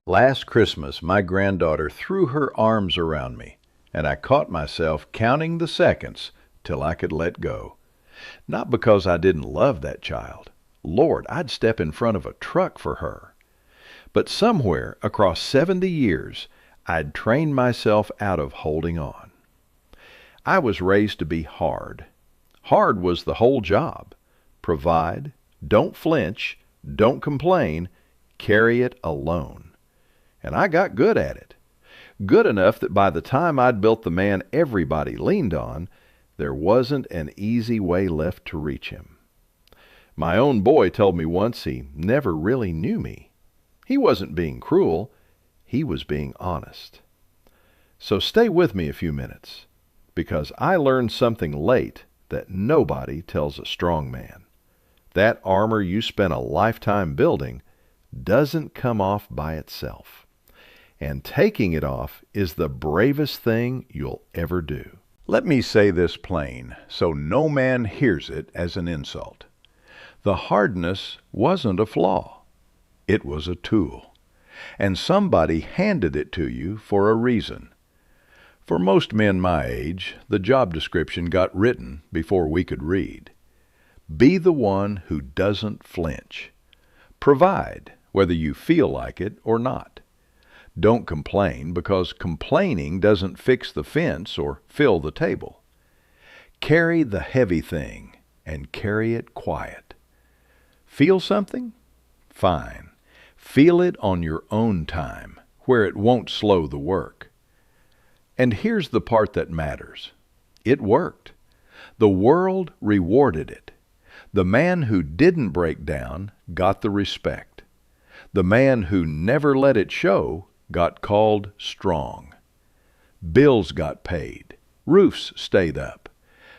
Last Christmas, my granddaughter threw her arms around me, and I caught myself counting the seconds till I could let go. Not because I didn't love that child. Lord, I'd step in front of a truck for her. But somewhere across 70 years, I'd trained myself out of holding on. I was raised to be hard. Hard was the whole job. Provide, don't flinch, don't complain, carry it alone. And I got good at it. Good enough that by the time I'd built the man everybody leaned on, there wasn't an easy way left to reach him. My own boy told me once he never really knew me. He wasn't being cruel. He was being honest. So stay with me a few minutes, because I learned something late that nobody tells a strong man. That armor you spent a lifetime building doesn't come off by itself. And taking it off is the bravest thing you'll ever do. Let me say this plain, so no man hears it as an insult. The hardness wasn't a flaw. It was a tool. And somebody handed it to you for a reason. For most men my age, the job description got written before we could read. Be the one who doesn't flinch. Provide, whether you feel like it or not. Don't complain, because complaining doesn't fix the fence or fill the table. Carry the heavy thing, and carry it quiet. Feel something? Fine. Feel it on your own time, where it won't slow the work. And here's the part that matters. It worked. The world rewarded it. The man who didn't break down got the respect. The man who never let it show got called strong. Bills got paid. Roofs stayed up.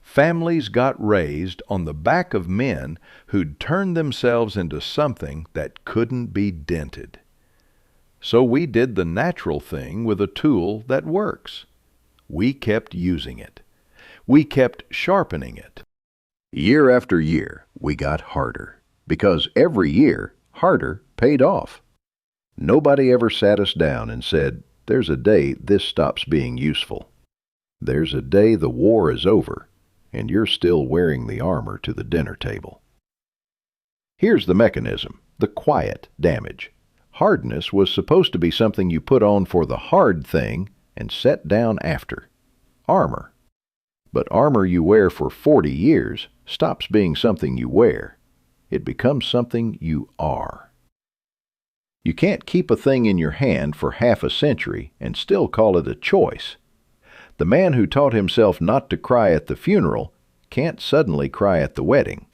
Families got raised on the back of men who'd turned themselves into something that couldn't be dented. So we did the natural thing with a tool that works. We kept using it. We kept sharpening it. Year after year, we got harder, because every year, harder paid off. Nobody ever sat us down and said, "There's a day this stops being useful. There's a day the war is over, and you're still wearing the armor to the dinner table." Here's the mechanism, the quiet damage. Hardness was supposed to be something you put on for the hard thing and set down after. Armor. But armor you wear for 40 years stops being something you wear. It becomes something you are. You can't keep a thing in your hand for half a century and still call it a choice. The man who taught himself not to cry at the funeral can't suddenly cry at the wedding.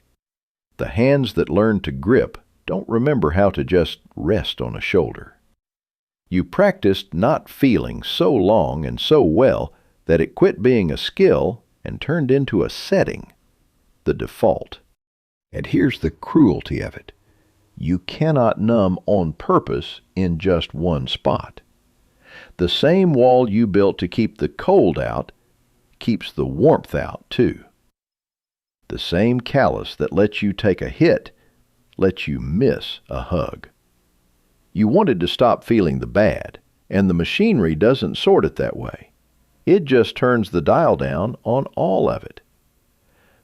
The hands that learn to grip don't remember how to just rest on a shoulder. You practiced not feeling so long and so well that it quit being a skill and turned into a setting, the default. And here's the cruelty of it. You cannot numb on purpose in just one spot. The same wall you built to keep the cold out keeps the warmth out too. The same callus that lets you take a hit lets you miss a hug. You wanted to stop feeling the bad, and the machinery doesn't sort it that way. It just turns the dial down on all of it.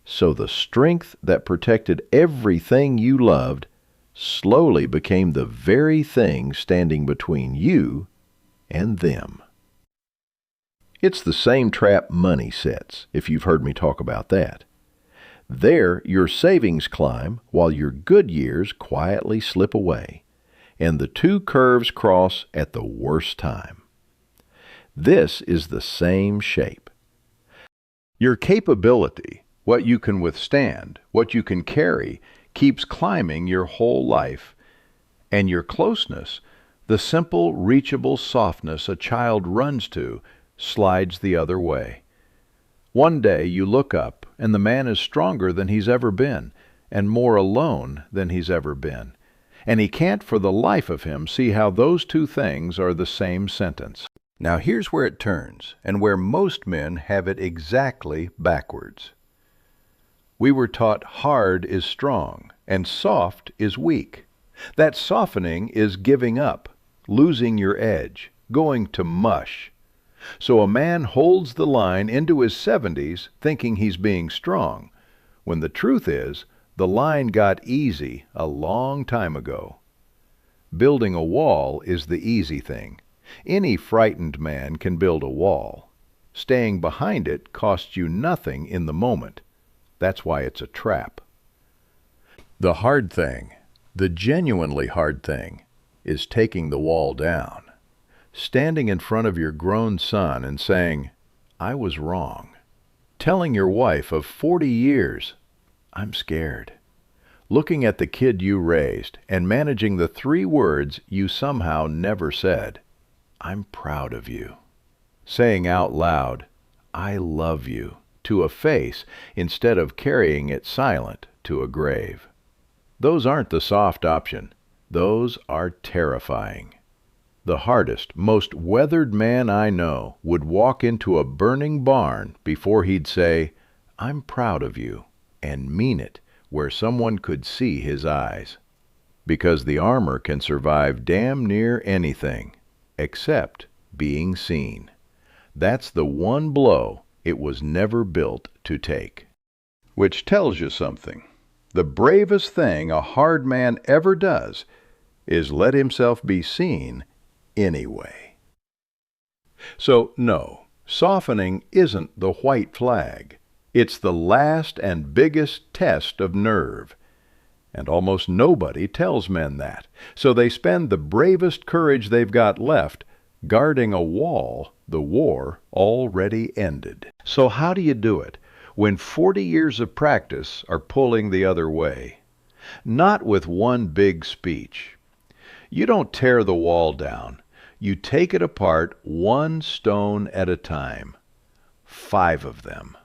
So the strength that protected everything you loved slowly became the very thing standing between you and them. It's the same trap money sets, if you've heard me talk about that. There, your savings climb while your good years quietly slip away, and the two curves cross at the worst time. This is the same shape. Your capability, what you can withstand, what you can carry, keeps climbing your whole life, and your closeness, the simple, reachable softness a child runs to, slides the other way. One day you look up, and the man is stronger than he's ever been, and more alone than he's ever been, and he can't for the life of him see how those two things are the same sentence. Now here's where it turns, and where most men have it exactly backwards. We were taught hard is strong and soft is weak. That softening is giving up, losing your edge, going to mush. So a man holds the line into his 70s thinking he's being strong, when the truth is the line got easy a long time ago. Building a wall is the easy thing. Any frightened man can build a wall. Staying behind it costs you nothing in the moment. That's why it's a trap. The hard thing, the genuinely hard thing, is taking the wall down. Standing in front of your grown son and saying, "I was wrong." Telling your wife of 40 years, "I'm scared." Looking at the kid you raised and managing the 3 words you somehow never said, "I'm proud of you." Saying out loud, "I love you," to a face instead of carrying it silent to a grave. Those aren't the soft option. Those are terrifying. The hardest, most weathered man I know would walk into a burning barn before he'd say, "I'm proud of you," and mean it where someone could see his eyes. Because the armor can survive damn near anything, except being seen. That's the one blow it was never built to take. Which tells you something. The bravest thing a hard man ever does is let himself be seen anyway. So, no, softening isn't the white flag. It's the last and biggest test of nerve. And almost nobody tells men that. So they spend the bravest courage they've got left guarding a wall the war already ended. So how do you do it when 40 years of practice are pulling the other way? Not with one big speech. You don't tear the wall down. You take it apart one stone at a time. 5 of them.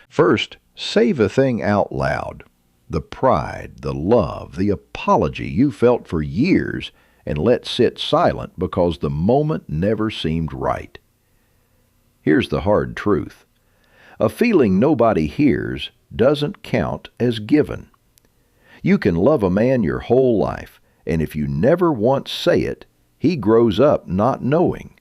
First, say the thing out loud. The pride, the love, the apology you felt for years and let sit silent because the moment never seemed right. Here's the hard truth. A feeling nobody hears doesn't count as given. You can love a man your whole life, and if you never once say it, he grows up not knowing.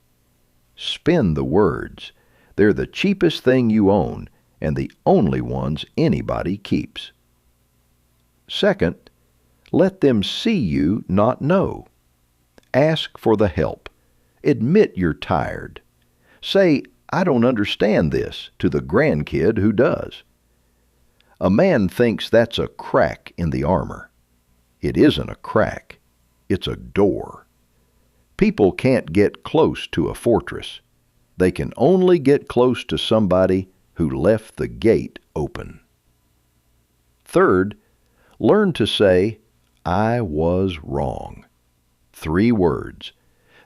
Spin the words. They're the cheapest thing you own and the only ones anybody keeps. Second, let them see you not know. Ask for the help. Admit you're tired. Say, "I don't understand this," to the grandkid who does. A man thinks that's a crack in the armor. It isn't a crack. It's a door. People can't get close to a fortress. They can only get close to somebody who left the gate open. Third, learn to say, "I was wrong." 3 words.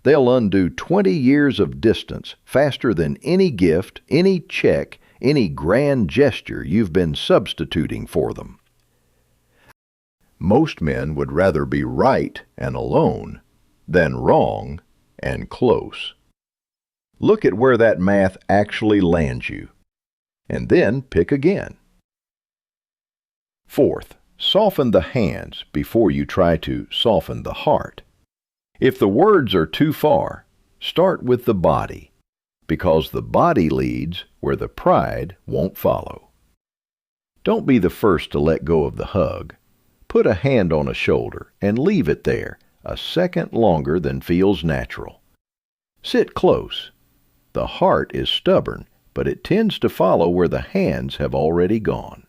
They'll undo 20 years of distance faster than any gift, any check, any grand gesture you've been substituting for them. Most men would rather be right and alone than wrong and close. Look at where that math actually lands you, and then pick again. Fourth, soften the hands before you try to soften the heart. If the words are too far, start with the body, because the body leads where the pride won't follow. Don't be the first to let go of the hug. Put a hand on a shoulder and leave it there a second longer than feels natural. Sit close. The heart is stubborn, but it tends to follow where the hands have already gone.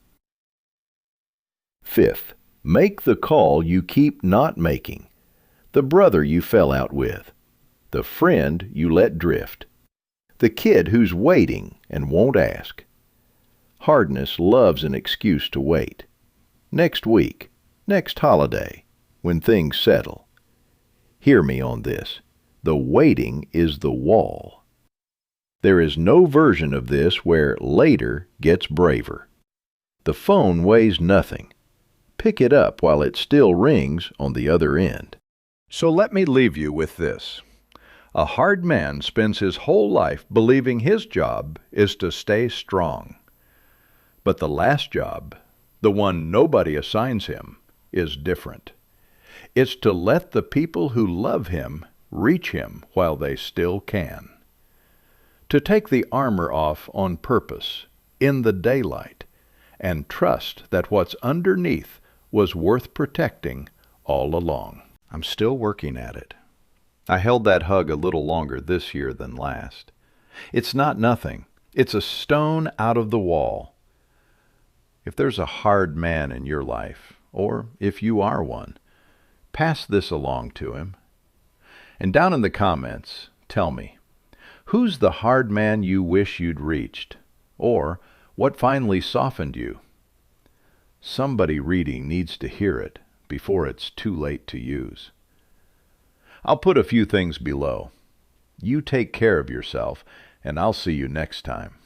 Fifth, make the call you keep not making. The brother you fell out with. The friend you let drift. The kid who's waiting and won't ask. Hardness loves an excuse to wait. Next week, next holiday, when things settle. Hear me on this. The waiting is the wall. There is no version of this where later gets braver. The phone weighs nothing. Pick it up while it still rings on the other end. So let me leave you with this. A hard man spends his whole life believing his job is to stay strong. But the last job, the one nobody assigns him, is different. It's to let the people who love Him reach Him while they still can. To take the armor off on purpose, in the daylight, and trust that what's underneath was worth protecting all along. I'm still working at it. I held that hug a little longer this year than last. It's not nothing. It's a stone out of the wall. If there's a hard man in your life, or if you are one, pass this along to him. And down in the comments, tell me, who's the hard man you wish you'd reached? Or what finally softened you? Somebody reading needs to hear it before it's too late to use. I'll put a few things below. You take care of yourself, and I'll see you next time.